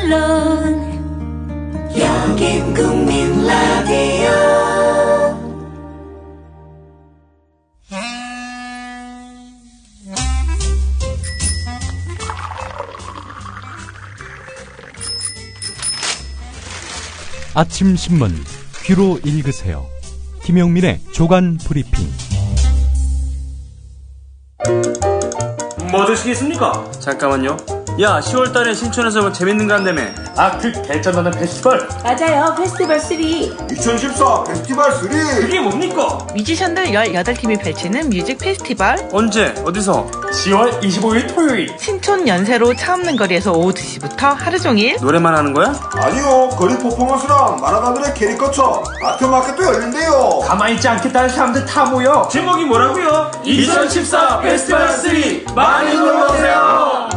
물론 여긴 국민 라디오. 아침 신문 귀로 읽으세요. 김용민의 조간 브리핑. 뭐 드시겠습니까? 잠깐만요. 야, 10월달에 신촌에서 뭐 재밌는 거 한다며. 그 개천하는 페스티벌. 맞아요. 페스티벌 3. 2014 페스티벌 3. 그게 뭡니까? 뮤지션들 18팀이 펼치는 뮤직 페스티벌. 언제? 어디서? 10월 25일 토요일. 신촌 연세로 차 없는 거리에서 오후 2시부터 하루 종일. 노래만 하는 거야? 아니요, 거리 퍼포먼스랑 만화가들의 캐릭터처 아트마켓도 열린대요. 가만히 있지 않겠다는 사람들 다 모여. 제목이 뭐라고요? 2014 페스티벌 3 많이 놀러오세요.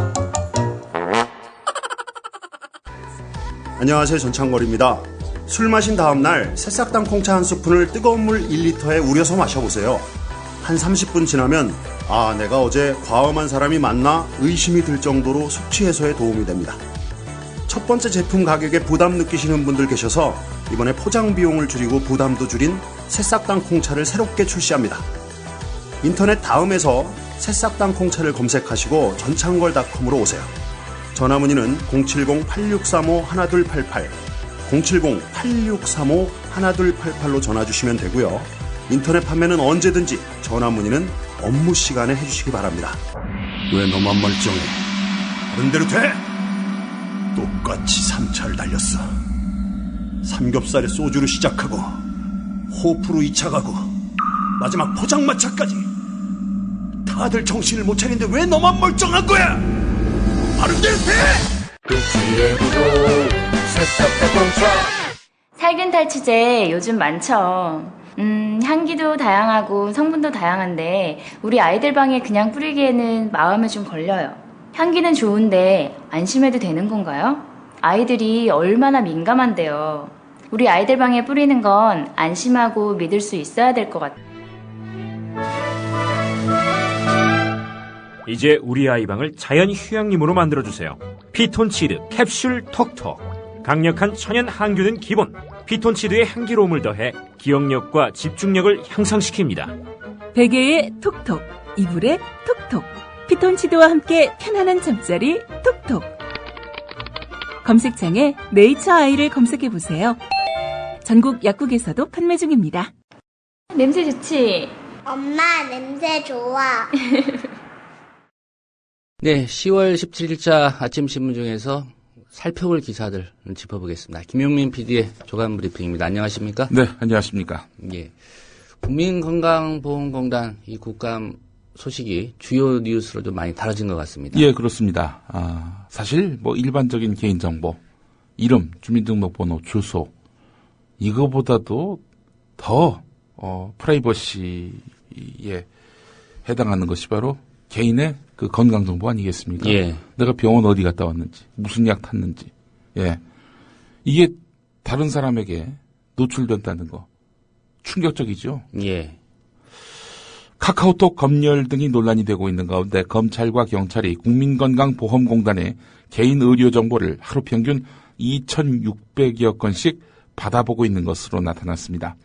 안녕하세요, 전창걸입니다. 술 마신 다음날 새싹당 콩차 한 스푼을 뜨거운 물 1리터에 우려서 마셔보세요. 한 30분 지나면 내가 어제 과음한 사람이 맞나 의심이 들 정도로 숙취 해소에 도움이 됩니다. 첫 번째 제품 가격에 부담 느끼시는 분들 계셔서 이번에 포장 비용을 줄이고 부담도 줄인 새싹당 콩차를 새롭게 출시합니다. 인터넷 다음에서 새싹당 콩차를 검색하시고 전창걸닷컴으로 오세요. 전화문의는 070-8635-1288, 070-8635-1288로 전화주시면 되고요. 인터넷 판매는 언제든지 전화문의는 업무 시간에 해주시기 바랍니다. 왜 너만 멀쩡해? 다른 대로 돼? 똑같이 3차를 달렸어. 삼겹살에 소주로 시작하고 호프로 2차 가고 마지막 포장마차까지. 다들 정신을 못 차리는데 왜 너만 멀쩡한 거야? 다른 대로 돼! 살균 탈취제 요즘 많죠. 향기도 다양하고 성분도 다양한데 우리 아이들 방에 그냥 뿌리기에는 마음에 좀 걸려요. 향기는 좋은데 안심해도 되는 건가요? 아이들이 얼마나 민감한데요. 우리 아이들 방에 뿌리는 건 안심하고 믿을 수 있어야 될 것 같아요. 이제 우리 아이 방을 자연 휴양림으로 만들어주세요. 피톤치드 캡슐 톡톡. 강력한 천연 항균은 기본. 피톤치드의 향기로움을 더해 기억력과 집중력을 향상시킵니다. 베개의 톡톡, 이불의 톡톡. 피톤치드와 함께 편안한 잠자리 톡톡. 검색창에 네이처 아이를 검색해보세요. 전국 약국에서도 판매 중입니다. 냄새 좋지? 엄마, 냄새 좋아. 네, 10월 17일자 아침 신문 중에서 살펴볼 기사들 짚어보겠습니다. 김용민 PD의 조간 브리핑입니다. 안녕하십니까? 네, 안녕하십니까? 예. 국민건강보험공단 이 국감 소식이 주요 뉴스로 좀 많이 다뤄진 것 같습니다. 예, 그렇습니다. 사실 뭐 일반적인 개인정보, 이름, 주민등록번호, 주소 이거보다도 더 프라이버시에 해당하는 것이 바로 개인의 그 건강정보 아니겠습니까? 예. 내가 병원 어디 갔다 왔는지, 무슨 약 탔는지, 예. 이게 다른 사람에게 노출된다는 거 충격적이죠? 예. 카카오톡 검열 등이 논란이 되고 있는 가운데 검찰과 경찰이 국민건강보험공단의 개인 의료 정보를 하루 평균 2,600여 건씩 받아보고 있는 것으로 나타났습니다.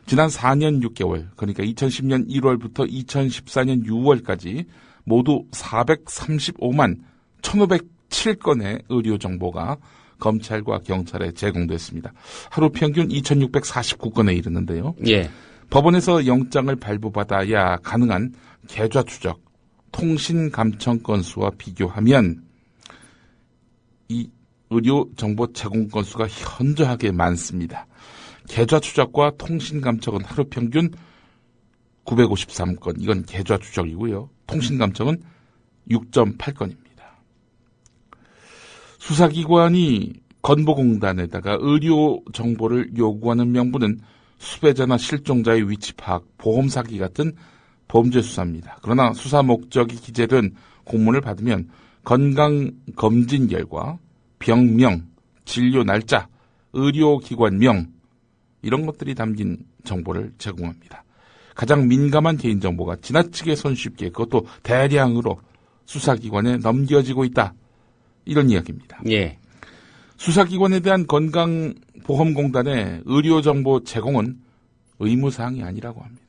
지난 4년 6개월, 그러니까 2010년 1월부터 2014년 6월까지 모두 435만 1,507건의 의료 정보가 검찰과 경찰에 제공됐습니다. 하루 평균 2,649건에 이르는데요. 예. 법원에서 영장을 발부받아야 가능한 계좌 추적, 통신 감청 건수와 비교하면 이 의료 정보 제공 건수가 현저하게 많습니다. 계좌 추적과 통신 감청은 하루 평균 953건, 이건 계좌 추적이고요. 통신 감청은 6.8건입니다. 수사기관이 건보공단에다가 의료 정보를 요구하는 명분은 수배자나 실종자의 위치 파악, 보험 사기 같은 범죄 수사입니다. 그러나 수사 목적이 기재된 공문을 받으면 건강검진 결과, 병명, 진료 날짜, 의료기관명 이런 것들이 담긴 정보를 제공합니다. 가장 민감한 개인정보가 지나치게 손쉽게 그것도 대량으로 수사기관에 넘겨지고 있다. 이런 이야기입니다. 예. 수사기관에 대한 건강보험공단의 의료정보 제공은 의무사항이 아니라고 합니다.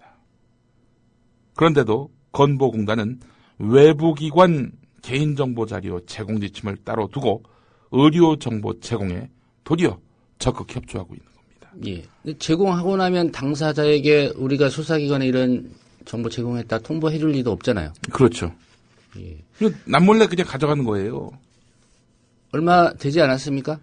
그런데도 건보공단은 외부기관 개인정보 자료 제공 지침을 따로 두고 의료정보 제공에 도리어 적극 협조하고 있는 겁니다. 예. 제공하고 나면 당사자에게 우리가 수사기관에 이런 정보 제공했다 통보해 줄 리도 없잖아요. 그렇죠. 예. 남몰래 그냥 가져가는 거예요. 얼마 되지 않았습니까?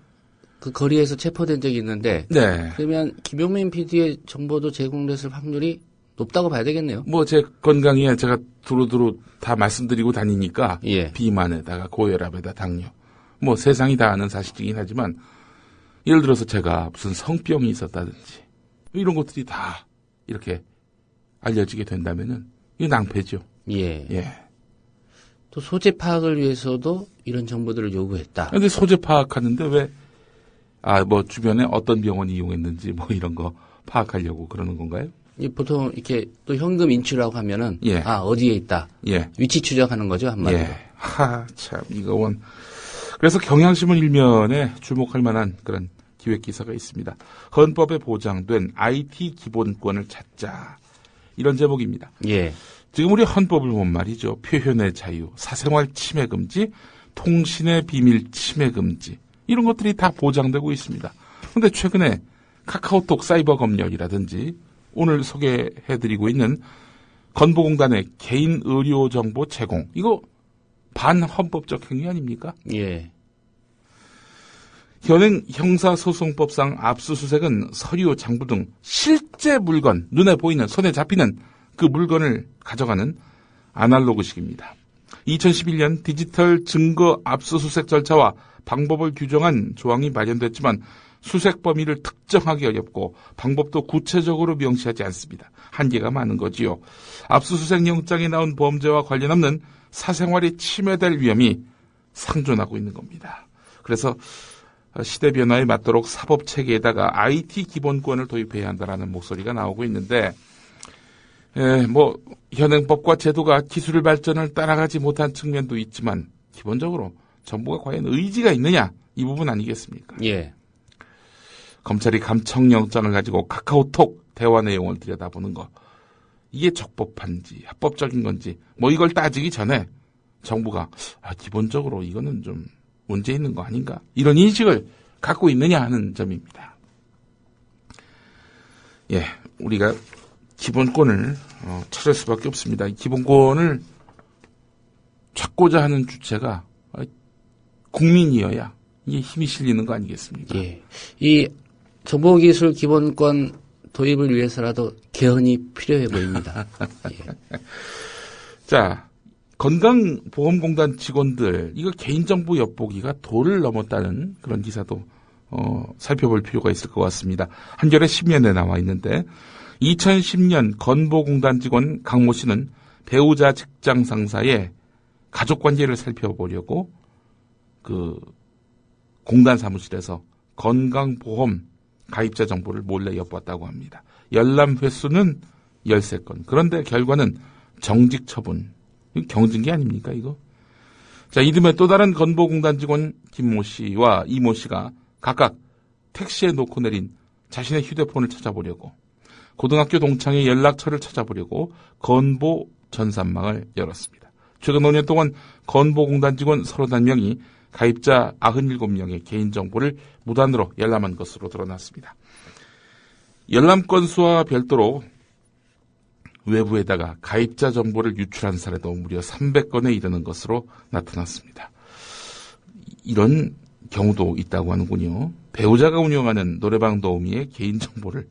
그 거리에서 체포된 적이 있는데. 네. 그러면 김용민 PD의 정보도 제공됐을 확률이 높다고 봐야 되겠네요. 뭐 제 건강에 제가 두루두루 다 말씀드리고 다니니까 예. 비만에다가 고혈압에다 당뇨 뭐 세상이 다 아는 사실이긴 하지만 예를 들어서 제가 무슨 성병이 있었다든지 이런 것들이 다 이렇게 알려지게 된다면은 이게 낭패죠. 예. 예. 또 소재 파악을 위해서도 이런 정보들을 요구했다. 근데 소재 파악하는데 왜 뭐 주변에 어떤 병원이 이용했는지 뭐 이런 거 파악하려고 그러는 건가요? 보통 이렇게 또 현금 인출하고 하면은 예. 어디에 있다. 예. 위치 추적하는 거죠, 한마디로. 예. 참 이거 그래서 경향신문 일면에 주목할 만한 그런 기획 기사가 있습니다. 헌법에 보장된 IT 기본권을 찾자. 이런 제목입니다. 예. 지금 우리 헌법을 보면 말이죠. 표현의 자유, 사생활 침해 금지, 통신의 비밀 침해 금지 이런 것들이 다 보장되고 있습니다. 그런데 최근에 카카오톡 사이버 검열이라든지 오늘 소개해드리고 있는 건보공단의 개인 의료 정보 제공 이거 반헌법적 행위 아닙니까? 예. 현행 형사소송법상 압수수색은 서류, 장부 등 실제 물건, 눈에 보이는, 손에 잡히는 그 물건을 가져가는 아날로그식입니다. 2011년 디지털 증거 압수수색 절차와 방법을 규정한 조항이 마련됐지만 수색 범위를 특정하기 어렵고 방법도 구체적으로 명시하지 않습니다. 한계가 많은 거지요. 압수수색 영장에 나온 범죄와 관련 없는 사생활이 침해될 위험이 상존하고 있는 겁니다. 그래서 시대 변화에 맞도록 사법체계에다가 IT 기본권을 도입해야 한다는 목소리가 나오고 있는데 현행법과 제도가 기술 발전을 따라가지 못한 측면도 있지만 기본적으로 정부가 과연 의지가 있느냐 이 부분 아니겠습니까? 예. 검찰이 감청영장을 가지고 카카오톡 대화 내용을 들여다보는 거 이게 적법한지 합법적인 건지 이걸 따지기 전에 정부가 기본적으로 이거는 좀 문제 있는 거 아닌가 이런 인식을 갖고 있느냐 하는 점입니다. 예, 우리가 기본권을 찾을 수밖에 없습니다. 기본권을 찾고자 하는 주체가 국민이어야 이게 힘이 실리는 거 아니겠습니까? 예. 이 정보기술 기본권 도입을 위해서라도 개헌이 필요해 보입니다. 예. 자, 건강보험공단 직원들 이거 개인정보 엿보기가 도를 넘었다는 그런 기사도 살펴볼 필요가 있을 것 같습니다. 한겨레 10면에 나와 있는데 2010년 건보공단 직원 강모 씨는 배우자 직장 상사의 가족관계를 살펴보려고 그 공단 사무실에서 건강보험 가입자 정보를 몰래 엿봤다고 합니다. 열람 횟수는 13건. 그런데 결과는 정직 처분. 이거 경징계 아닙니까 이거? 자, 이듬해 또 다른 건보공단 직원 김모 씨와 이모 씨가 각각 택시에 놓고 내린 자신의 휴대폰을 찾아보려고 고등학교 동창의 연락처를 찾아보려고 건보 전산망을 열었습니다. 최근 5년 동안 건보공단 직원 31명이 가입자 97명의 개인정보를 무단으로 열람한 것으로 드러났습니다. 열람 건수와 별도로 외부에다가 가입자 정보를 유출한 사례도 무려 300건에 이르는 것으로 나타났습니다. 이런 경우도 있다고 하는군요. 배우자가 운영하는 노래방 도우미의 개인정보를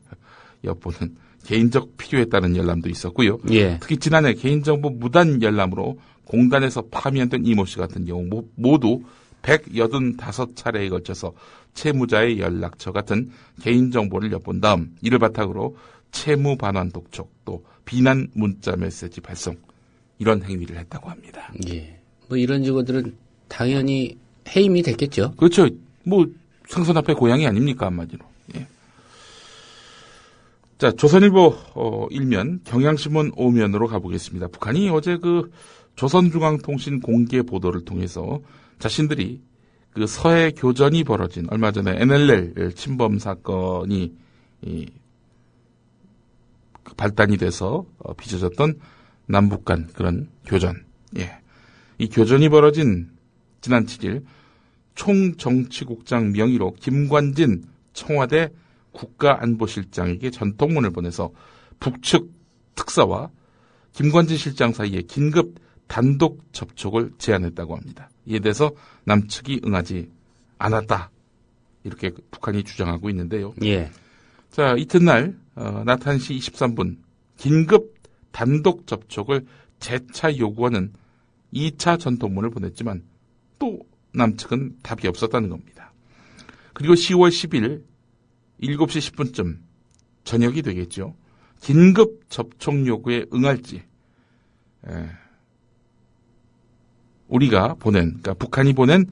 엿보는 개인적 필요에 따른 열람도 있었고요. 예. 특히 지난해 개인정보 무단 열람으로 공단에서 파면된 이모 씨 같은 경우 모두 185차례에 걸쳐서 채무자의 연락처 같은 개인정보를 엿본 다음 이를 바탕으로 채무 반환 독촉 또 비난 문자 메시지 발송 이런 행위를 했다고 합니다. 예. 이런 직원들은 당연히 해임이 됐겠죠. 그렇죠. 생선 앞에 고양이 아닙니까 한마디로. 예. 자, 조선일보 일면 경향신문 5면으로 가보겠습니다. 북한이 어제 그 조선중앙통신 공개 보도를 통해서 자신들이 그 서해 교전이 벌어진 얼마 전에 NLL 침범 사건이 발단이 돼서 빚어졌던 남북 간 그런 교전. 예. 이 교전이 벌어진 지난 7일 총정치국장 명의로 김관진 청와대 국가안보실장에게 전통문을 보내서 북측 특사와 김관진 실장 사이에 긴급 단독 접촉을 제안했다고 합니다. 이에 대해서 남측이 응하지 않았다. 이렇게 북한이 주장하고 있는데요. 예. 자, 이튿날 낮 1시 23분 긴급 단독 접촉을 재차 요구하는 2차 전통문을 보냈지만 또 남측은 답이 없었다는 겁니다. 그리고 10월 10일 7시 10분쯤 저녁이 되겠죠. 긴급 접촉 요구에 응할지 우리가 보낸, 그러니까 북한이 보낸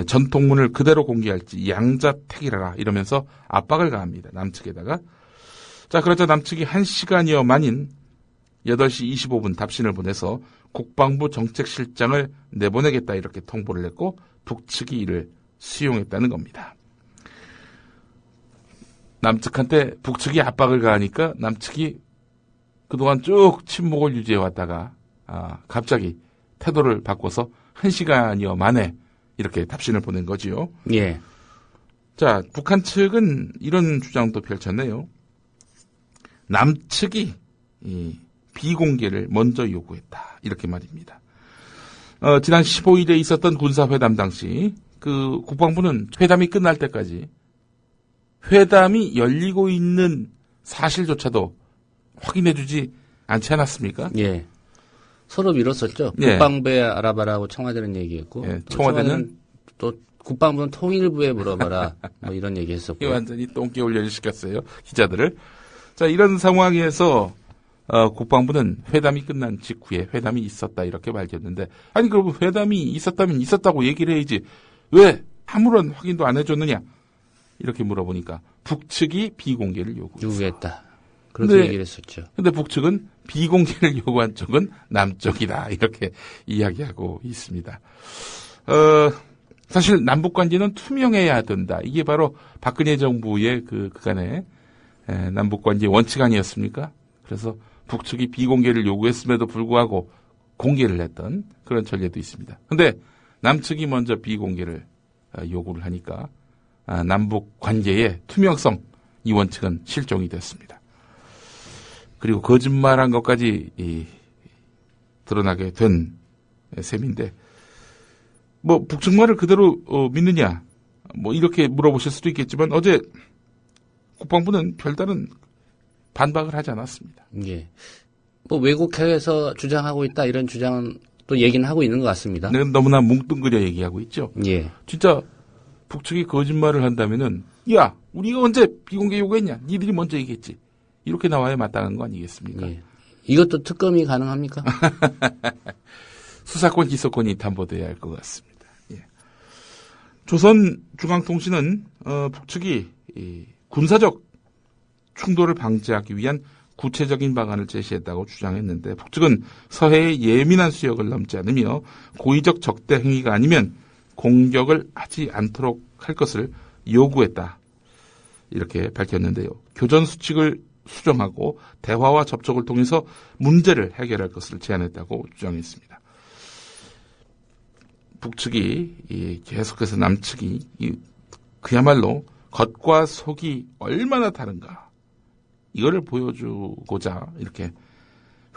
전통문을 그대로 공개할지 양자택일하라 이러면서 압박을 가합니다. 남측에다가. 자, 그러자 남측이 1시간여 만인 8시 25분 답신을 보내서 국방부 정책실장을 내보내겠다 이렇게 통보를 했고 북측이 이를 수용했다는 겁니다. 남측한테 북측이 압박을 가하니까 남측이 그동안 쭉 침묵을 유지해왔다가 갑자기 태도를 바꿔서 1시간여 만에 이렇게 답신을 보낸 거지요. 예. 자, 북한 측은 이런 주장도 펼쳤네요. 남측이 비공개를 먼저 요구했다. 이렇게 말입니다. 지난 15일에 있었던 군사회담 당시 그 국방부는 회담이 끝날 때까지 회담이 열리고 있는 사실조차도 확인해주지 않지 않았습니까? 예. 서로 미뤘었죠. 예. 국방부에 알아봐라고 청와대는 얘기했고, 예. 청와대는 또 국방부는 통일부에 물어봐라 뭐 이런 얘기했었고. 완전히 똥개훈련을 시켰어요 기자들을. 자, 이런 상황에서 국방부는 회담이 끝난 직후에 회담이 있었다 이렇게 밝혔는데, 아니 그럼 회담이 있었다면 있었다고 얘기를 해야지 왜 아무런 확인도 안 해줬느냐 이렇게 물어보니까 북측이 비공개를 요구했다. 그렇게 얘기를 했었죠. 근데 북측은 비공개를 요구한 쪽은 남쪽이다 이렇게 이야기하고 있습니다. 사실 남북 관계는 투명해야 된다. 이게 바로 박근혜 정부의 그간의 남북 관계 원칙 아니었습니까? 그래서 북측이 비공개를 요구했음에도 불구하고 공개를 했던 그런 전례도 있습니다. 근데 남측이 먼저 비공개를 요구를 하니까 남북 관계의 투명성 이 원칙은 실종이 됐습니다. 그리고 거짓말한 것까지 드러나게 된 셈인데, 뭐 북측 말을 그대로 믿느냐 뭐 이렇게 물어보실 수도 있겠지만 어제 국방부는 별다른 반박을 하지 않았습니다. 예. 뭐 왜곡해서 주장하고 있다 이런 주장은 또 얘기는 하고 있는 것 같습니다. 네, 너무나 뭉뚱그려 얘기하고 있죠. 예. 진짜 북측이 거짓말을 한다면은 야 우리가 언제 비공개 요구했냐? 니들이 먼저 얘기했지. 이렇게 나와야 마땅한 거 아니겠습니까? 예. 이것도 특검이 가능합니까? 수사권, 기소권이 담보돼야 할 것 같습니다. 예. 조선중앙통신은 북측이 군사적 충돌을 방지하기 위한 구체적인 방안을 제시했다고 주장했는데 북측은 서해의 예민한 수역을 넘지 않으며 고의적 적대 행위가 아니면 공격을 하지 않도록 할 것을 요구했다. 이렇게 밝혔는데요. 교전 수칙을 수정하고 대화와 접촉을 통해서 문제를 해결할 것을 제안했다고 주장했습니다. 북측이 계속해서 남측이 그야말로 겉과 속이 얼마나 다른가 이거를 보여주고자 이렇게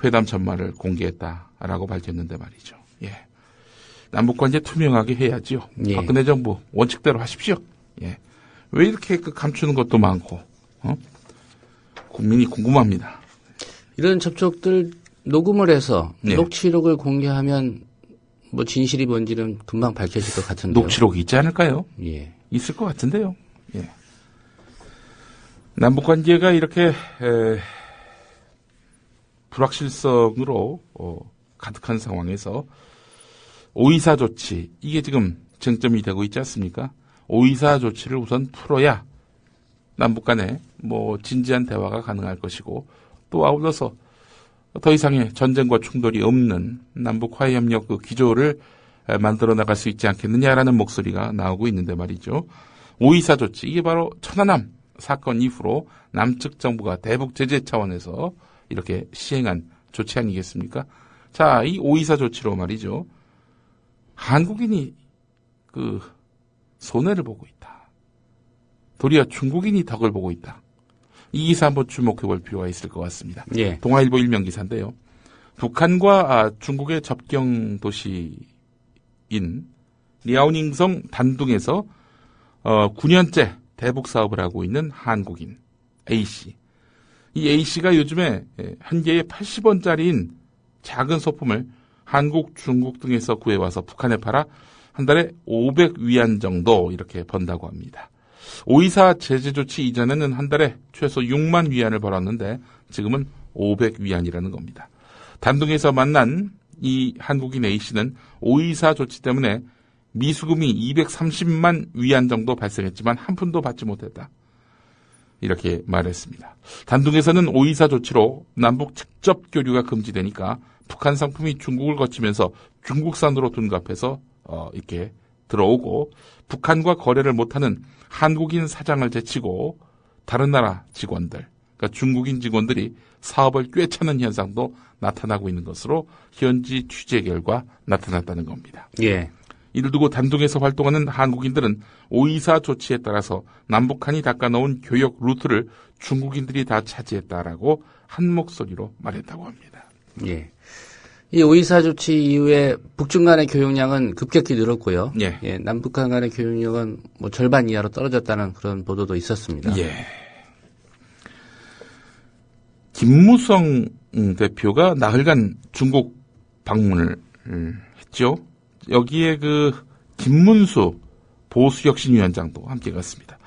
회담 전말을 공개했다라고 밝혔는데 말이죠. 예. 남북관계 투명하게 해야지요. 예. 박근혜 정부 원칙대로 하십시오. 예. 왜 이렇게 감추는 것도 많고 국민이 궁금합니다. 이런 접촉들 녹음을 해서 네. 녹취록을 공개하면 뭐 진실이 뭔지는 금방 밝혀질 것 같은데요. 녹취록이 있지 않을까요? 예. 있을 것 같은데요. 예. 남북관계가 이렇게 불확실성으로 가득한 상황에서 5.24 조치 이게 지금 쟁점이 되고 있지 않습니까? 5.24 조치를 우선 풀어야 남북 간에 뭐 진지한 대화가 가능할 것이고 또 아울러서 더 이상의 전쟁과 충돌이 없는 남북 화해협력 그 기조를 만들어 나갈 수 있지 않겠느냐라는 목소리가 나오고 있는데 말이죠. 5.24 조치, 이게 바로 천안함 사건 이후로 남측 정부가 대북 제재 차원에서 이렇게 시행한 조치 아니겠습니까? 자, 이 5.24 조치로 말이죠. 한국인이 손해를 보고 있다. 도리어 중국인이 덕을 보고 있다. 이 기사 한번 주목해 볼 필요가 있을 것 같습니다. 예. 동아일보 일면 기사인데요. 북한과 중국의 접경 도시인 리아오닝성 단둥에서 9년째 대북 사업을 하고 있는 한국인 A씨. 이 A씨가 요즘에 한 개에 80원짜리인 작은 소품을 한국, 중국 등에서 구해와서 북한에 팔아 한 달에 500위안 정도 이렇게 번다고 합니다. 5.24 제재 조치 이전에는 한 달에 최소 6만 위안을 벌었는데 지금은 500위안이라는 겁니다. 단둥에서 만난 이 한국인 A씨는 5.24 조치 때문에 미수금이 230만 위안 정도 발생했지만 한 푼도 받지 못했다. 이렇게 말했습니다. 단둥에서는 5.24 조치로 남북 직접 교류가 금지되니까 북한 상품이 중국을 거치면서 중국산으로 둔갑해서 이렇게 들어오고 북한과 거래를 못하는 한국인 사장을 제치고 다른 나라 직원들, 그러니까 중국인 직원들이 사업을 꿰차는 현상도 나타나고 있는 것으로 현지 취재 결과 나타났다는 겁니다. 예. 이를 두고 단둥에서 활동하는 한국인들은 5.24 조치에 따라서 남북한이 닦아놓은 교역 루트를 중국인들이 다 차지했다라고 한 목소리로 말했다고 합니다. 예. 이 5.24 조치 이후에 북중 간의 교역량은 급격히 늘었고요. 예. 예, 남북한 간의 교역량은 뭐 절반 이하로 떨어졌다는 그런 보도도 있었습니다. 예. 김무성 대표가 나흘간 중국 방문을 했죠. 여기에 김문수 보수혁신위원장도 함께 갔습니다.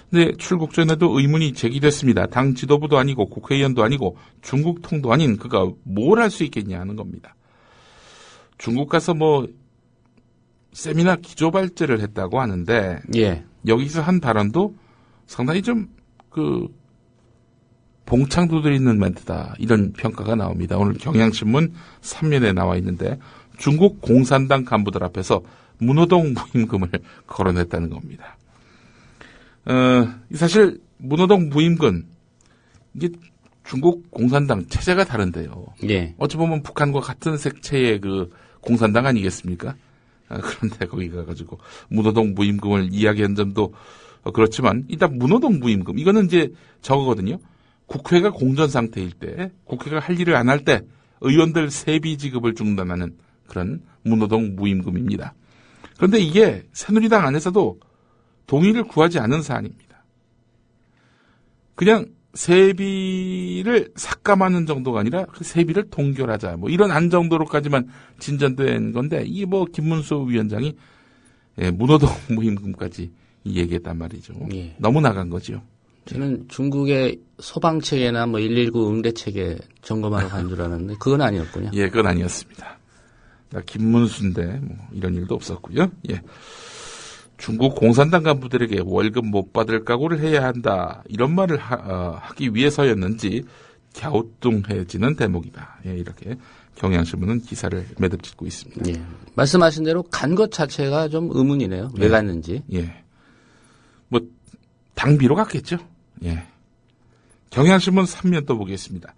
근데 출국 전에도 의문이 제기됐습니다. 당 지도부도 아니고 국회의원도 아니고 중국 통도 아닌 그가 뭘 할 수 있겠냐 하는 겁니다. 중국 가서 세미나 기조발제를 했다고 하는데 예. 여기서 한 발언도 상당히 좀 봉창 두드리는 멘트다. 이런 평가가 나옵니다. 오늘 경향신문 3면에 나와 있는데 중국 공산당 간부들 앞에서 문호동 부임금을 거론했다는 겁니다. 사실 문호동 부임금 이게 중국 공산당 체제가 다른데요. 예. 어찌 보면 북한과 같은 색채의 공산당 아니겠습니까? 그런데 거기 가가지고 문호동 부임금을 이야기한 점도 그렇지만 일단 문호동 부임금 이거는 이제 저거거든요. 국회가 공전 상태일 때, 국회가 할 일을 안 할 때 의원들 세비 지급을 중단하는 그런 문호동 무임금입니다. 그런데 이게 새누리당 안에서도 동의를 구하지 않은 사안입니다. 그냥 세비를 삭감하는 정도가 아니라 그 세비를 동결하자. 이런 안 정도로까지만 진전된 건데 이게 김문수 위원장이 문호동 무임금까지 얘기했단 말이죠. 예. 너무 나간 거죠. 저는 중국의 소방체계나 119 응대체계 점검하러 간 줄 알았는데 그건 아니었군요. 예, 그건 아니었습니다. 김문수인데 이런 일도 없었고요. 예. 중국 공산당 간부들에게 월급 못 받을 각오를 해야 한다. 이런 말을 하기 위해서였는지 갸우뚱해지는 대목이다. 예, 이렇게 경향신문은 기사를 매듭 짓고 있습니다. 예. 말씀하신 대로 간 것 자체가 좀 의문이네요. 왜 갔는지. 예. 당비로 갔겠죠. 예. 경향신문 3면 또 보겠습니다.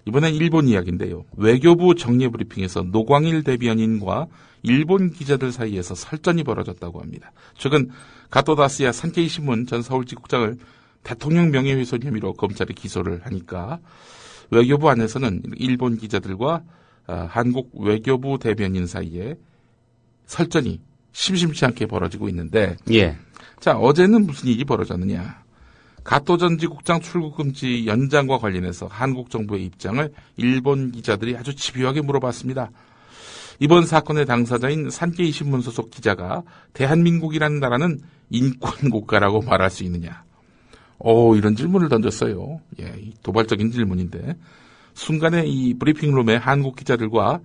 이번엔 일본 이야기인데요. 외교부 정례 브리핑에서 노광일 대변인과 일본 기자들 사이에서 설전이 벌어졌다고 합니다. 최근 가토다스야 산케이 신문 전 서울지국장을 대통령 명예훼손 혐의로 검찰이 기소를 하니까 외교부 안에서는 일본 기자들과 한국 외교부 대변인 사이에 설전이 심심치 않게 벌어지고 있는데 예. 자, 어제는 무슨 일이 벌어졌느냐. 가토 전 지국장 출국 금지 연장과 관련해서 한국 정부의 입장을 일본 기자들이 아주 집요하게 물어봤습니다. 이번 사건의 당사자인 산케이 신문 소속 기자가 대한민국이라는 나라는 인권 국가라고 말할 수 있느냐. 이런 질문을 던졌어요. 예, 도발적인 질문인데 순간에 이 브리핑룸에 한국 기자들과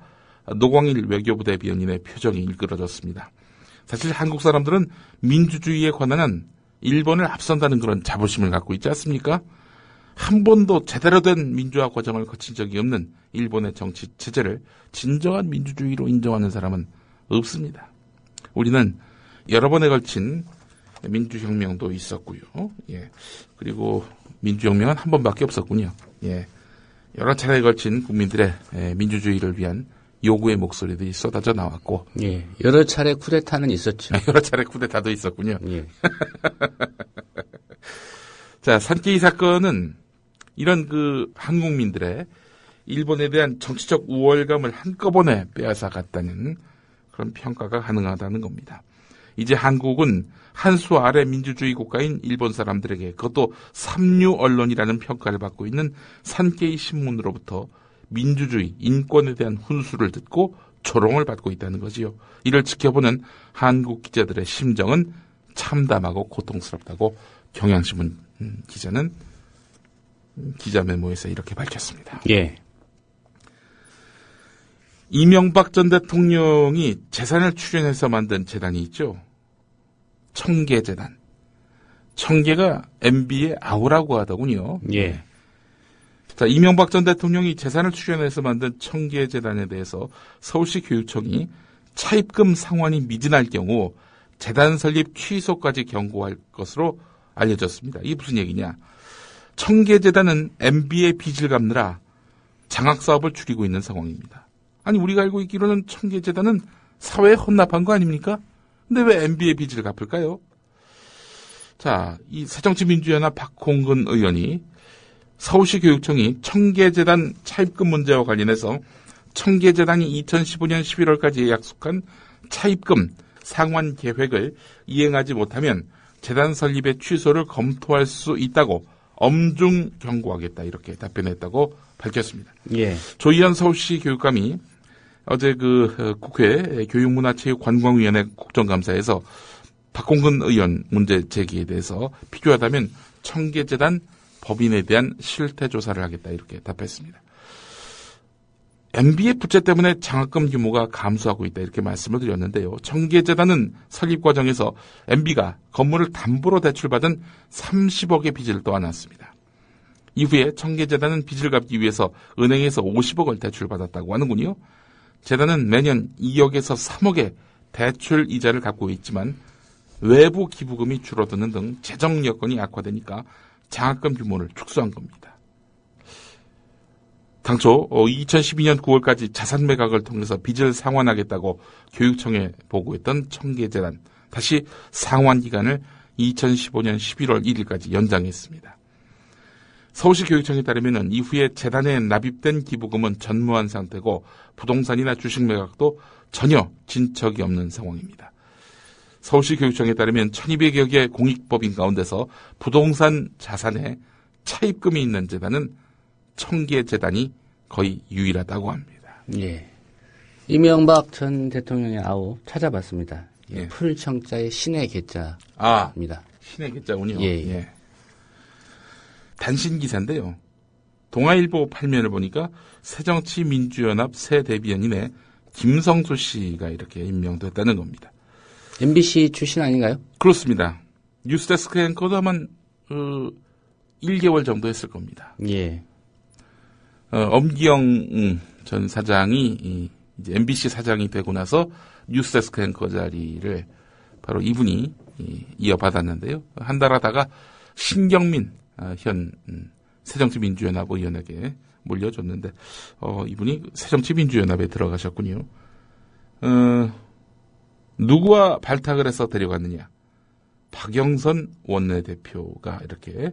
노광일 외교부 대변인의 표정이 일그러졌습니다. 사실 한국 사람들은 민주주의에 관한 일본을 앞선다는 그런 자부심을 갖고 있지 않습니까? 한 번도 제대로 된 민주화 과정을 거친 적이 없는 일본의 정치 체제를 진정한 민주주의로 인정하는 사람은 없습니다. 우리는 여러 번에 걸친 민주혁명도 있었고요. 예. 그리고 민주혁명은 한 번밖에 없었군요. 예. 여러 차례에 걸친 국민들의 민주주의를 위한 요구의 목소리들이 쏟아져 나왔고. 예. 여러 차례 쿠데타는 있었죠. 여러 차례 쿠데타도 있었군요. 예. 자, 산케이 사건은 이런 한국민들의 일본에 대한 정치적 우월감을 한꺼번에 빼앗아 갔다는 그런 평가가 가능하다는 겁니다. 이제 한국은 한 수 아래 민주주의 국가인 일본 사람들에게 그것도 삼류 언론이라는 평가를 받고 있는 산케이 신문으로부터 민주주의, 인권에 대한 훈수를 듣고 조롱을 받고 있다는 거지요. 이를 지켜보는 한국 기자들의 심정은 참담하고 고통스럽다고 경향신문 기자는 기자 메모에서 이렇게 밝혔습니다. 예. 이명박 전 대통령이 재산을 출연해서 만든 재단이 있죠. 청계재단. 청계가 MB의 아우라고 하더군요. 예. 자, 이명박 전 대통령이 재산을 출연해서 만든 청계재단에 대해서 서울시 교육청이 차입금 상환이 미진할 경우 재단 설립 취소까지 경고할 것으로 알려졌습니다. 이게 무슨 얘기냐? 청계재단은 MB의 빚을 갚느라 장학사업을 줄이고 있는 상황입니다. 아니, 우리가 알고 있기로는 청계재단은 사회에 헌납한 거 아닙니까? 근데 왜 MB의 빚을 갚을까요? 자, 이 새정치민주연합 박홍근 의원이 서울시 교육청이 청계재단 차입금 문제와 관련해서 청계재단이 2015년 11월까지 약속한 차입금 상환 계획을 이행하지 못하면 재단 설립의 취소를 검토할 수 있다고 엄중 경고하겠다 이렇게 답변했다고 밝혔습니다. 예. 조희연 서울시 교육감이 어제 국회 교육문화체육관광위원회 국정감사에서 박홍근 의원 문제 제기에 대해서 필요하다면 청계재단 법인에 대한 실태조사를 하겠다 이렇게 답했습니다. MB의 부채 때문에 장학금 규모가 감소하고 있다 이렇게 말씀을 드렸는데요. 청계재단은 설립 과정에서 MB가 건물을 담보로 대출받은 30억의 빚을 떠안았습니다. 이후에 청계재단은 빚을 갚기 위해서 은행에서 50억을 대출받았다고 하는군요. 재단은 매년 2억에서 3억의 대출 이자를 갚고 있지만 외부 기부금이 줄어드는 등 재정 여건이 악화되니까 장학금 규모를 축소한 겁니다. 당초 2012년 9월까지 자산 매각을 통해서 빚을 상환하겠다고 교육청에 보고했던 청계재단, 다시 상환 기간을 2015년 11월 1일까지 연장했습니다. 서울시 교육청에 따르면 이후에 재단에 납입된 기부금은 전무한 상태고 부동산이나 주식 매각도 전혀 진척이 없는 상황입니다. 서울시 교육청에 따르면 1200여 개 공익법인 가운데서 부동산 자산에 차입금이 있는 재단은 청계재단이 거의 유일하다고 합니다. 예. 이명박 전 대통령의 아우 찾아봤습니다. 예. 풀청자의 신의 계자입니다. 신의 계자군요. 예. 단신 기사인데요. 동아일보 8면을 보니까 새정치민주연합 새 대변인에 김성수 씨가 이렇게 임명됐다는 겁니다. MBC 출신 아닌가요? 그렇습니다. 뉴스데스크 앵커도 아마 1개월 정도 했을 겁니다. 예. 엄기영 전 사장이 이제 MBC 사장이 되고 나서 뉴스데스크 앵커 자리를 바로 이분이 이어받았는데요. 한 달 하다가 신경민 현 새정치민주연합 의원에게 물려줬는데 이분이 새정치민주연합에 들어가셨군요. 누구와 발탁을 해서 데려갔느냐? 박영선 원내대표가 이렇게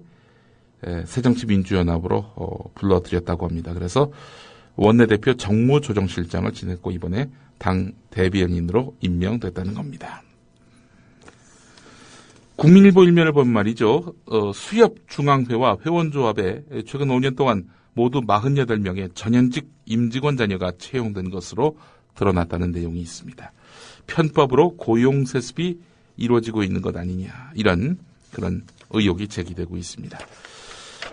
새정치민주연합으로 불러들였다고 합니다. 그래서 원내대표 정무조정실장을 지냈고 이번에 당 대변인으로 임명됐다는 겁니다. 국민일보 일면을 보면 말이죠. 수협중앙회와 회원조합에 최근 5년 동안 모두 48명의 전현직 임직원 자녀가 채용된 것으로 드러났다는 내용이 있습니다. 편법으로 고용세습이 이루어지고 있는 것 아니냐, 이런 그런 의혹이 제기되고 있습니다.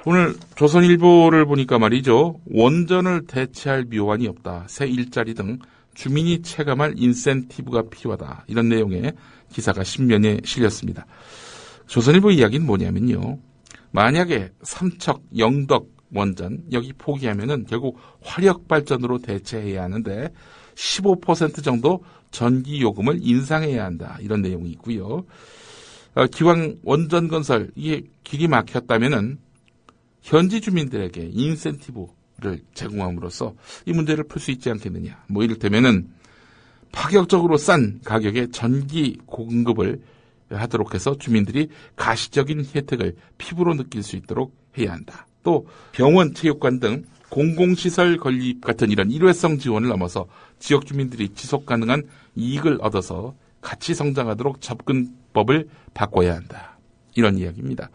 오늘 조선일보를 보니까 말이죠. 원전을 대체할 묘안이 없다. 새 일자리 등 주민이 체감할 인센티브가 필요하다. 이런 내용의 기사가 신면에 실렸습니다. 조선일보 이야기는 뭐냐면요. 만약에 삼척, 영덕 원전 여기 포기하면은 결국 화력발전으로 대체해야 하는데 15% 정도 전기요금을 인상해야 한다. 이런 내용이 있고요. 기왕 원전건설 이게 길이 막혔다면은 현지 주민들에게 인센티브를 제공함으로써 이 문제를 풀 수 있지 않겠느냐. 뭐 이를테면은 파격적으로 싼 가격의 전기 공급을 하도록 해서 주민들이 가시적인 혜택을 피부로 느낄 수 있도록 해야 한다. 또 병원, 체육관 등 공공시설 건립 같은 이런 일회성 지원을 넘어서 지역 주민들이 지속 가능한 이익을 얻어서 같이 성장하도록 접근법을 바꿔야 한다. 이런 이야기입니다.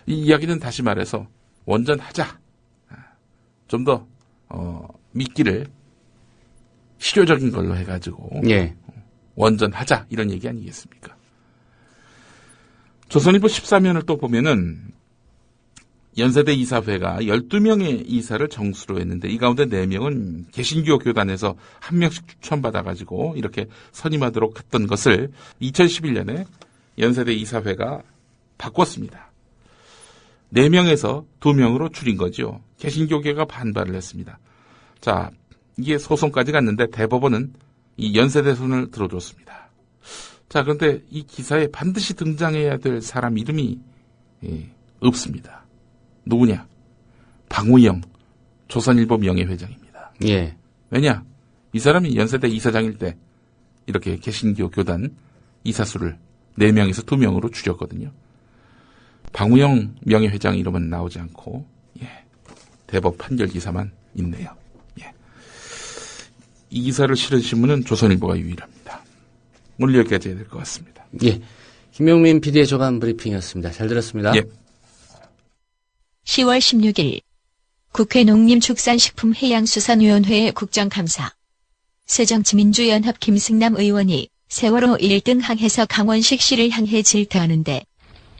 이 이야기는 다시 말해서 원전하자. 좀 더 미끼를 실효적인 걸로 해가지고 예. 원전하자 이런 얘기 아니겠습니까? 조선일보 14면을 또 보면은 연세대 이사회가 12명의 이사를 정수로 했는데 이 가운데 4명은 개신교 교단에서 1명씩 추천받아가지고 이렇게 선임하도록 했던 것을 2011년에 연세대 이사회가 바꿨습니다. 4명에서 2명으로 줄인 거죠. 개신교계가 반발을 했습니다. 자, 이게 소송까지 갔는데 대법원은 이 연세대 손을 들어줬습니다. 자, 그런데 이 기사에 반드시 등장해야 될 사람 이름이 없습니다. 누구냐? 방우영 조선일보 명예회장입니다. 예. 왜냐? 이 사람이 연세대 이사장일 때 이렇게 개신교 교단 이사수를 4명에서 2명으로 줄였거든요. 방우영 명예회장 이름은 나오지 않고 대법 판결 기사만 있네요. 이 기사를 실은 신문은 조선일보가 유일합니다. 오늘 여기까지 해야 될 것 같습니다. 예. 김용민 PD의 조간 브리핑이었습니다. 잘 들었습니다. 예. 10월 16일 국회 농림축산식품해양수산위원회의 국정감사. 새정치민주연합 김승남 의원이 세월호 1등 항해사 강원식 씨를 향해 질타하는데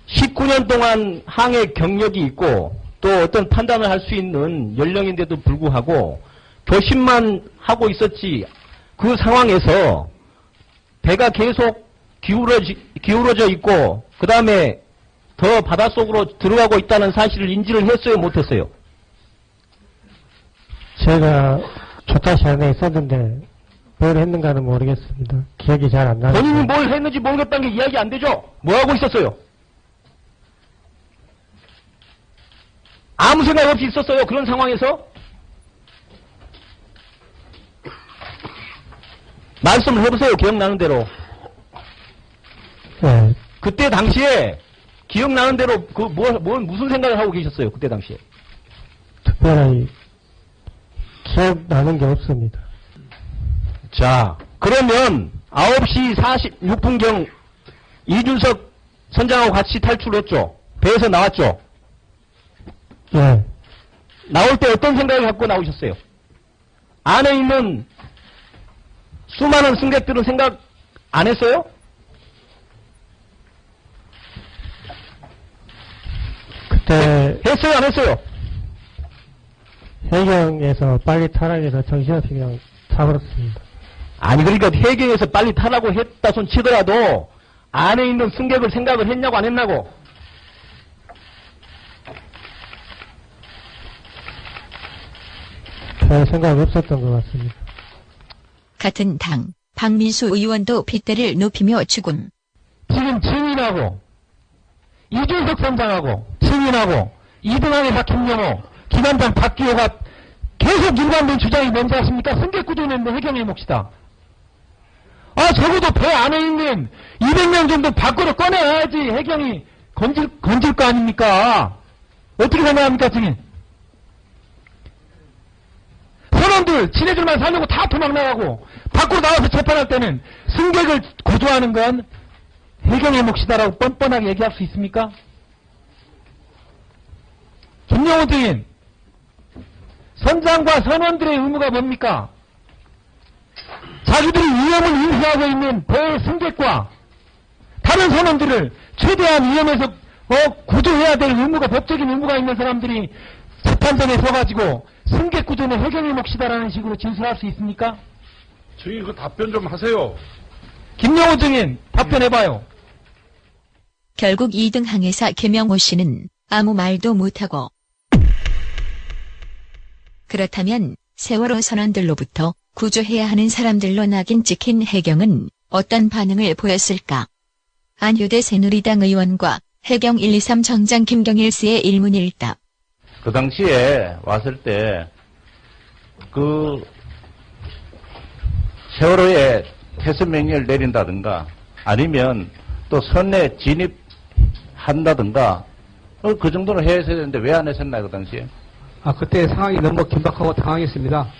19년 동안 항해 경력이 있고 또 어떤 판단을 할 수 있는 연령인데도 불구하고 교심만 하고 있었지 그 상황에서 배가 계속 기울어져 있고 그 다음에 더 바닷속으로 들어가고 있다는 사실을 인지를 했어요, 못했어요? 제가 조타 시간에 있었는데 뭘 했는가는 모르겠습니다. 기억이 잘 안 나요. 본인이 뭘 했는지 모르겠다는 게 이야기 안 되죠? 뭐 하고 있었어요? 아무 생각 없이 있었어요, 그런 상황에서? 말씀을 해보세요, 기억나는 대로. 네. 그때 당시에 기억나는 대로 무슨 생각을 하고 계셨어요, 그때 당시에? 특별히 기억나는 게 없습니다. 자, 그러면 9시 46분경 이준석 선장하고 같이 탈출했죠? 배에서 나왔죠? 예. 나올 때 어떤 생각을 갖고 나오셨어요? 안에 있는 수많은 승객들은 생각 안 했어요? 그때 했어요, 안 했어요? 해경에서 빨리 타락해서 정신없이 그냥 타버렸습니다. 아니, 그러니까 해경에서 빨리 타라고 했다 손 치더라도 안에 있는 승객을 생각을 했냐고 안 했냐고? 별 생각 없었던 것 같습니다. 같은 당 박민수 의원도 빗대를 높이며 추궁. 지금 증인하고 이준석 선장하고 증인하고 이등항에서 김영호, 김한장, 박기호가 계속 일관된 주장이 뭔지 아십니까? 승객 구조는 있는 해경의 몫이다. 아, 적어도 배 안에 있는 200명 정도 밖으로 꺼내야지 해경이 건질 거 아닙니까? 어떻게 생각합니까, 증인? 선원들, 지네들만 살려고 다 도망나가고, 밖으로 나와서 재판할 때는 승객을 구조하는 건 해경의 몫이다라고 뻔뻔하게 얘기할 수 있습니까? 김영호 증인, 선장과 선원들의 의무가 뭡니까? 자기들이 위험을 인수하고 있는 배의 승객과 다른 선원들을 최대한 위험에서 구조해야 될 의무가, 법적인 의무가 있는 사람들이 재판정에 서가지고 승객 구조는 해경의 몫이다라는 식으로 진술할 수 있습니까? 증인 그 답변 좀 하세요. 김영호 증인 답변해봐요. 결국 2등 항해사 김영호 씨는 아무 말도 못하고 그렇다면 세월호 선원들로부터 구조해야 하는 사람들로 낙인 찍힌 해경은 어떤 반응을 보였을까? 안효대 새누리당 의원과 해경 123 정장 김경일 씨의 일문일답. 그 당시에 왔을 때 그 세월호에 퇴선 명령을 내린다든가 아니면 또 선내 진입한다든가 그 정도는 해야 되는데 왜 안 했었나요, 그 당시에? 그때 상황이 너무 긴박하고 당황했습니다.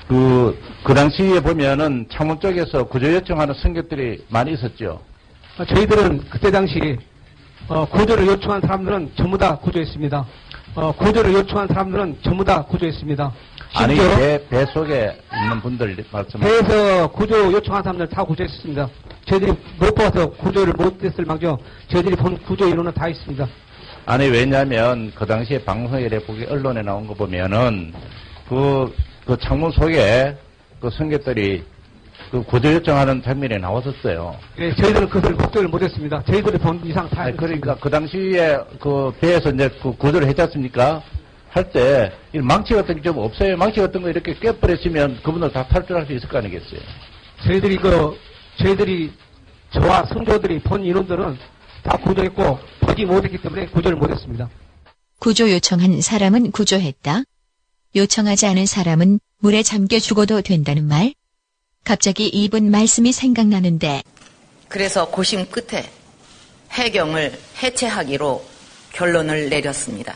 그 당시에 보면은 창문 쪽에서 구조 요청하는 승객들이 많이 있었죠. 저희들은 그때 당시 구조를 요청한 사람들은 전부 다 구조했습니다. 구조를 요청한 사람들은 전부 다 구조했습니다. 아니 배 속에 있는 분들 말씀하세요. 배에서 구조 요청한 사람들 다 구조했습니다. 저희들이 못 봐서 구조를 못했을 망정 저희들이 본 구조 인원은 다 있습니다. 아니 왜냐하면 그 당시에 방송에 보기 언론에 나온 거 보면은 그 창문 속에 그 승객들이 그 구조 요청하는 장면이 나왔었어요. 네, 저희들은 그것을 목도를 못했습니다. 저희들이 본 이상 다. 그러니까 그 당시에 그 배에서 이제 그 구조를 했지 않습니까? 할 때 망치 같은 게 좀 없어요. 망치 같은 거 이렇게 깨버렸으면 그분들 다 탈출할 수 있을 거 아니겠어요? 저희들이 저와 선조들이 본 인원들은 다 구조했고 보지 못했기 때문에 구조를 못했습니다. 구조 요청한 사람은 구조했다. 요청하지 않은 사람은 물에 잠겨 죽어도 된다는 말? 갑자기 이분 말씀이 생각나는데. 그래서 고심 끝에 해경을 해체하기로 결론을 내렸습니다.